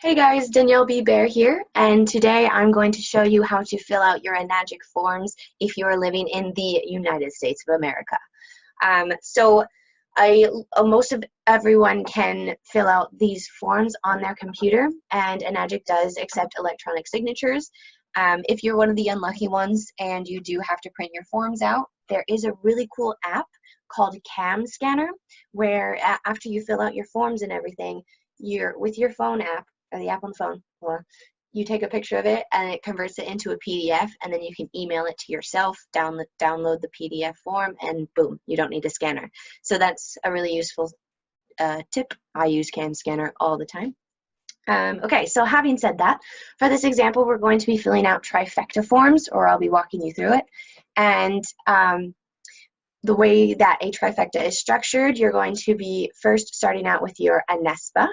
Hey guys, Danielle B. Bear here, and today I'm going to show you how to fill out your Enagic forms if you are living in the United States of America. Most of everyone can fill out these forms on their computer, and Enagic does accept electronic signatures. If you're one of the unlucky ones and you do have to print your forms out, there is a really cool app called Cam Scanner, where after you fill out your forms and everything, with your phone app, or the app on the phone, or you take a picture of it and it converts it into a PDF, and then you can email it to yourself, download the PDF form, and boom, you don't need a scanner. So that's a really useful tip. I use Cam Scanner all the time. Okay, so having said that, for this example, we're going to be filling out trifecta forms, or I'll be walking you through it. And the way that a trifecta is structured, you're going to be first starting out with your ANESPA,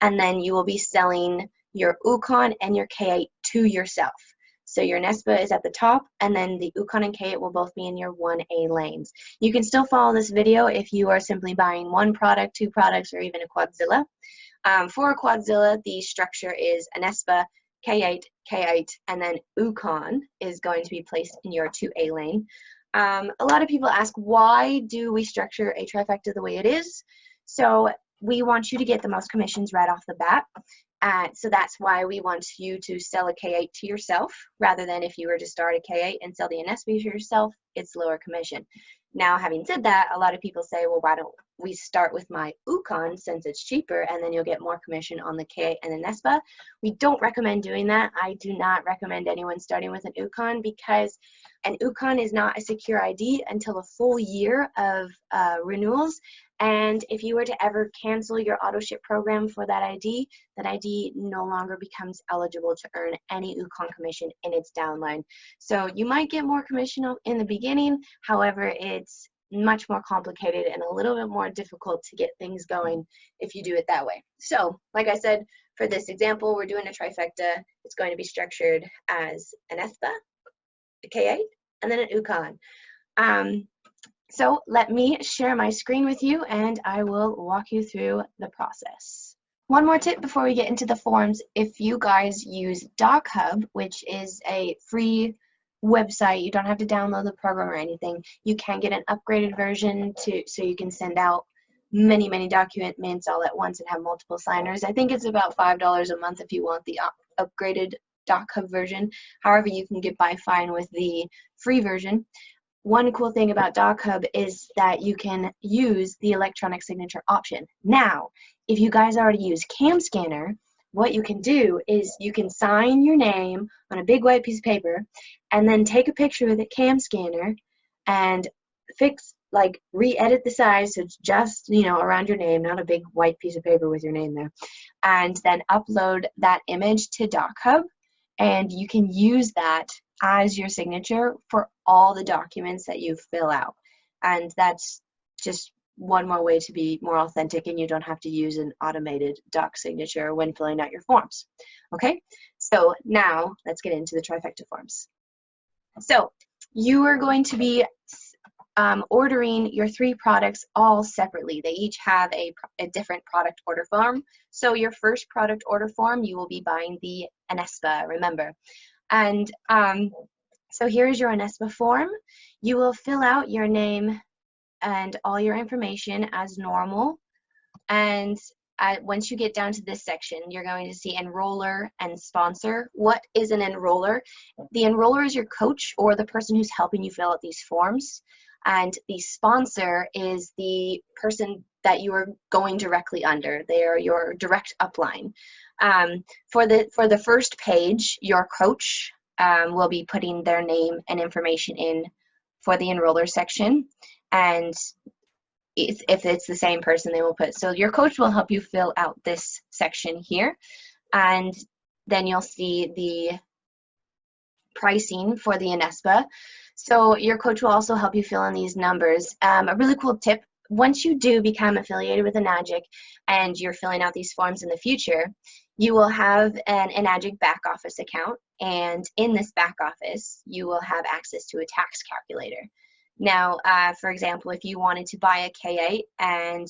and then you will be selling your UConn and your K8 to yourself. So your NESPA is at the top, and then the UConn and K8 will both be in your 1A lanes. You can still follow this video if you are simply buying one product, two products, or even a quadzilla. For a quadzilla, the structure is ANESPA, K8, K8, and then UConn is going to be placed in your 2A lane. A lot of people ask, why do we structure a trifecta the way it is? So we want you to get the most commissions right off the bat. So that's why we want you to sell a K8 to yourself, rather than if you were to start a K8 and sell the NSP to yourself, it's lower commission. Now, having said that, a lot of people say, well, why don't we start with my UConn since it's cheaper, and then you'll get more commission on the K8 and the NESPA. We don't recommend doing that. I do not recommend anyone starting with an UConn, because an UConn is not a secure ID until a full year of renewals. And if you were to ever cancel your auto ship program for that ID no longer becomes eligible to earn any UConn commission in its downline. So you might get more commission in the beginning, however, it's much more complicated and a little bit more difficult to get things going if you do it that way. So, like I said, for this example, we're doing a trifecta. It's going to be structured as an ESPA, a K8, and then an UConn. So let me share my screen with you, and I will walk you through the process. One more tip before we get into the forms: if you guys use DocHub, which is a free website, you don't have to download the program or anything. You can get an upgraded version so you can send out many documents all at once and have multiple signers. I think it's about $5 a month if you want the upgraded DocHub version. However, you can get by fine with the free version. One cool thing about DocHub is that you can use the electronic signature option. Now, if you guys already use Cam Scanner, what you can do is you can sign your name on a big white piece of paper and then take a picture with a Cam Scanner and re-edit the size so it's just, around your name, not a big white piece of paper with your name there. And then upload that image to DocHub, and you can use that as your signature for all the documents that you fill out. And that's just one more way to be more authentic, and you don't have to use an automated doc signature when filling out your forms. Okay, so now let's get into the trifecta forms. So you are going to be ordering your three products all separately. They each have a different product order form. So your first product order form, you will be buying the ANESPA, remember. And so here's your ANESPA form. You will fill out your name and all your information as normal. And once you get down to this section, you're going to see enroller and sponsor. What is an enroller? The enroller is your coach or the person who's helping you fill out these forms. And the sponsor is the person that you are going directly under. They are your direct upline. For the first page, your coach will be putting their name and information in for the enroller section. And if it's the same person, they will put, so your coach will help you fill out this section here. And then you'll see the pricing for the ANESPA. So your coach will also help you fill in these numbers. A really cool tip: once you do become affiliated with Enagic and you're filling out these forms in the future, you will have an Enagic back office account, and in this back office, you will have access to a tax calculator. Now, for example, if you wanted to buy a K8 and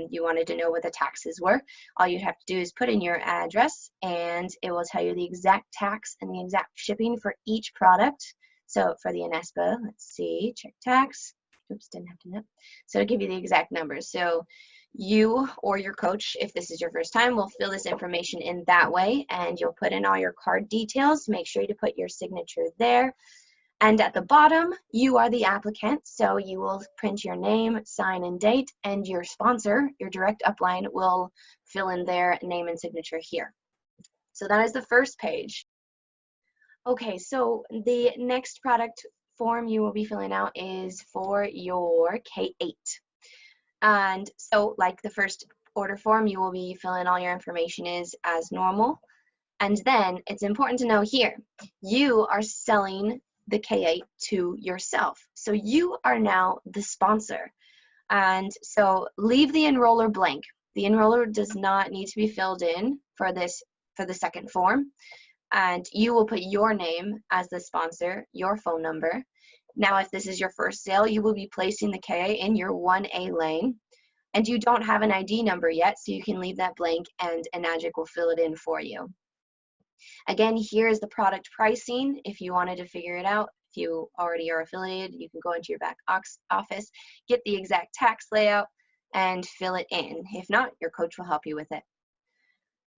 you wanted to know what the taxes were, all you'd have to do is put in your address and it will tell you the exact tax and the exact shipping for each product. So for the Anespa, let's see, check tax. Oops, didn't have to know. So it'll give you the exact numbers. So you or your coach, if this is your first time, will fill this information in that way, and you'll put in all your card details. Make sure to put your signature there. And at the bottom, you are the applicant, so you will print your name, sign, and date, and your sponsor, your direct upline, will fill in their name and signature here. So that is the first page. Okay, so the next product form you will be filling out is for your K8. And so like the first order form, you will be filling all your information is as normal. And then it's important to know here, you are selling the K8 to yourself. So you are now the sponsor. And so leave the enroller blank. The enroller does not need to be filled in for the second form. And you will put your name as the sponsor, your phone number. Now, if this is your first sale, you will be placing the K8 in your 1A lane. And you don't have an ID number yet, so you can leave that blank and Enagic will fill it in for you. Again, here is the product pricing. If you wanted to figure it out, if you already are affiliated, you can go into your back office, get the exact tax layout, and fill it in. If not, your coach will help you with it.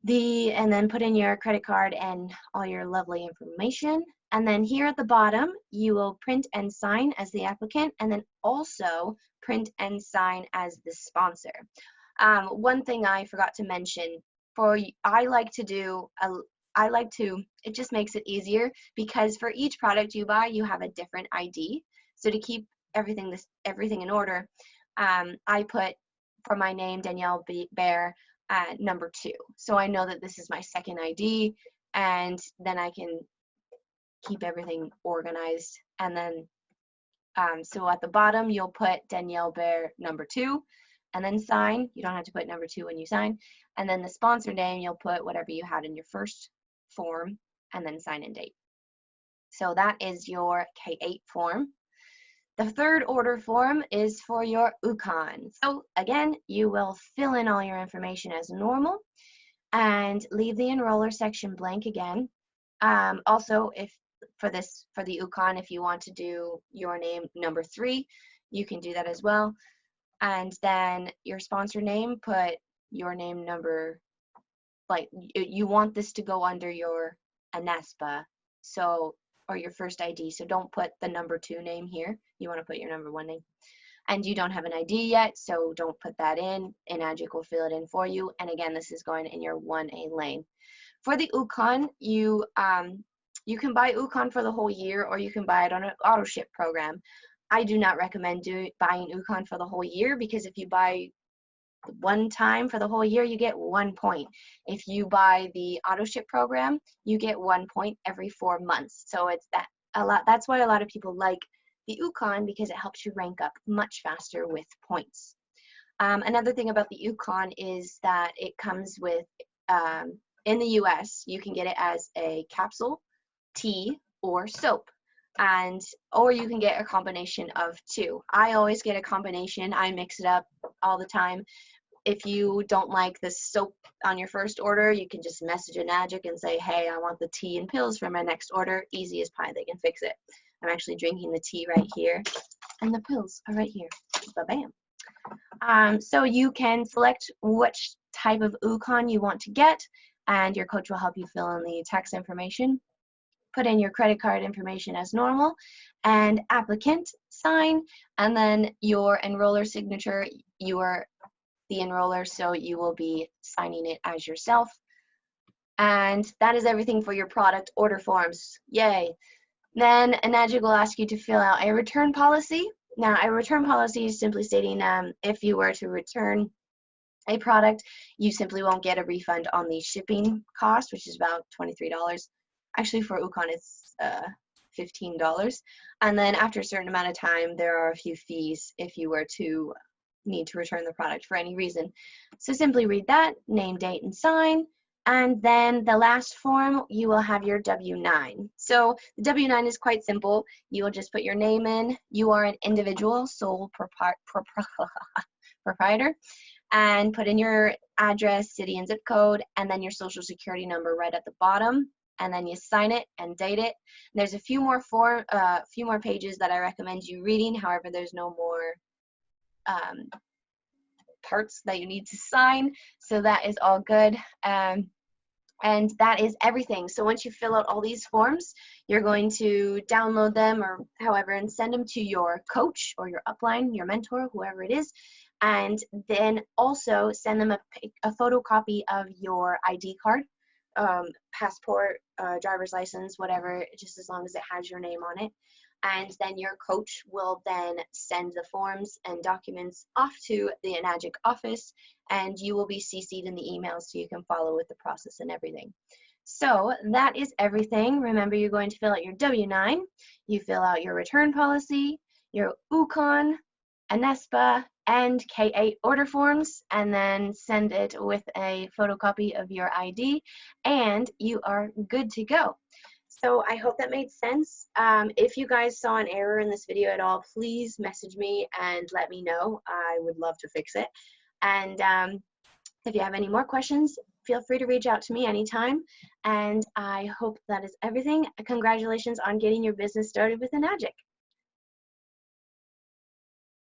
And then put in your credit card and all your lovely information. And then here at the bottom, you will print and sign as the applicant, and then also print and sign as the sponsor. One thing I forgot to mention, it just makes it easier because for each product you buy, you have a different ID. So to keep everything in order, I put for my name, Danielle Bare, number 2. So I know that this is my second ID, and then I can keep everything organized. And then, so at the bottom, you'll put Danielle Bare number 2, and then sign. You don't have to put number 2 when you sign. And then the sponsor name, you'll put whatever you had in your first form, and then sign and date. So that is your K8 form. The third order form is for your UConn. So again, you will fill in all your information as normal and leave the enroller section blank again. Also, for the UConn, if you want to do your name number 3, you can do that as well. And then your sponsor name, put your name number, like you want this to go under your Anespa, so, or your first ID. So don't put the number 2 name here. You want to put your number 1 name. And you don't have an ID yet, so don't put that in. Enagic will fill it in for you. And again, this is going in your 1A lane. For the UConn, you can buy UConn for the whole year, or you can buy it on an auto ship program. I do not recommend buying UConn for the whole year, because if you buy one time for the whole year, you get 1 point. If you buy the auto ship program, you get 1 point every 4 months. So it's that's why a lot of people like the UConn, because it helps you rank up much faster with points. Another thing about the UConn is that it comes with, in the US, you can get it as a capsule, tea, or soap. Or you can get a combination of 2. I always get a combination. I mix it up all the time. If you don't like the soap on your first order, you can just message Enagic and say, hey, I want the tea and pills for my next order. Easy as pie, they can fix it. I'm actually drinking the tea right here, and the pills are right here. Ba-bam. So you can select which type of UConn you want to get, and your coach will help you fill in the tax information. Put in your credit card information as normal, and applicant, sign, and then your enroller signature. You are the enroller, so you will be signing it as yourself. And that is everything for your product order forms. Yay. Then Enagic will ask you to fill out a return policy. Now, a return policy is simply stating if you were to return a product, you simply won't get a refund on the shipping cost, which is about $23. Actually, for UConn, it's $15. And then after a certain amount of time, there are a few fees if you were to need to return the product for any reason. So simply read that, name, date, and sign. And then the last form, you will have your W-9. So the W-9 is quite simple. You will just put your name in. You are an individual, sole proprietor. and put in your address, city, and zip code, and then your social security number right at the bottom. And then you sign it and date it. There's a few more pages that I recommend you reading. However, there's no more parts that you need to sign, so that is all good. And that is everything. So once you fill out all these forms, you're going to download them or however and send them to your coach or your upline, your mentor, whoever it is, and then also send them a photocopy of your ID card, passport, driver's license, whatever, just as long as it has your name on it. And then your coach will then send the forms and documents off to the Enagic office, and you will be CC'd in the emails so you can follow with the process and everything. So that is everything. Remember, you're going to fill out your W-9, you fill out your return policy, your UConn, ANESPA, and K-8 order forms, and then send it with a photocopy of your ID, and you are good to go. So I hope that made sense. If you guys saw an error in this video at all, please message me and let me know. I would love to fix it. And if you have any more questions, feel free to reach out to me anytime. And I hope that is everything. Congratulations on getting your business started with Enagic.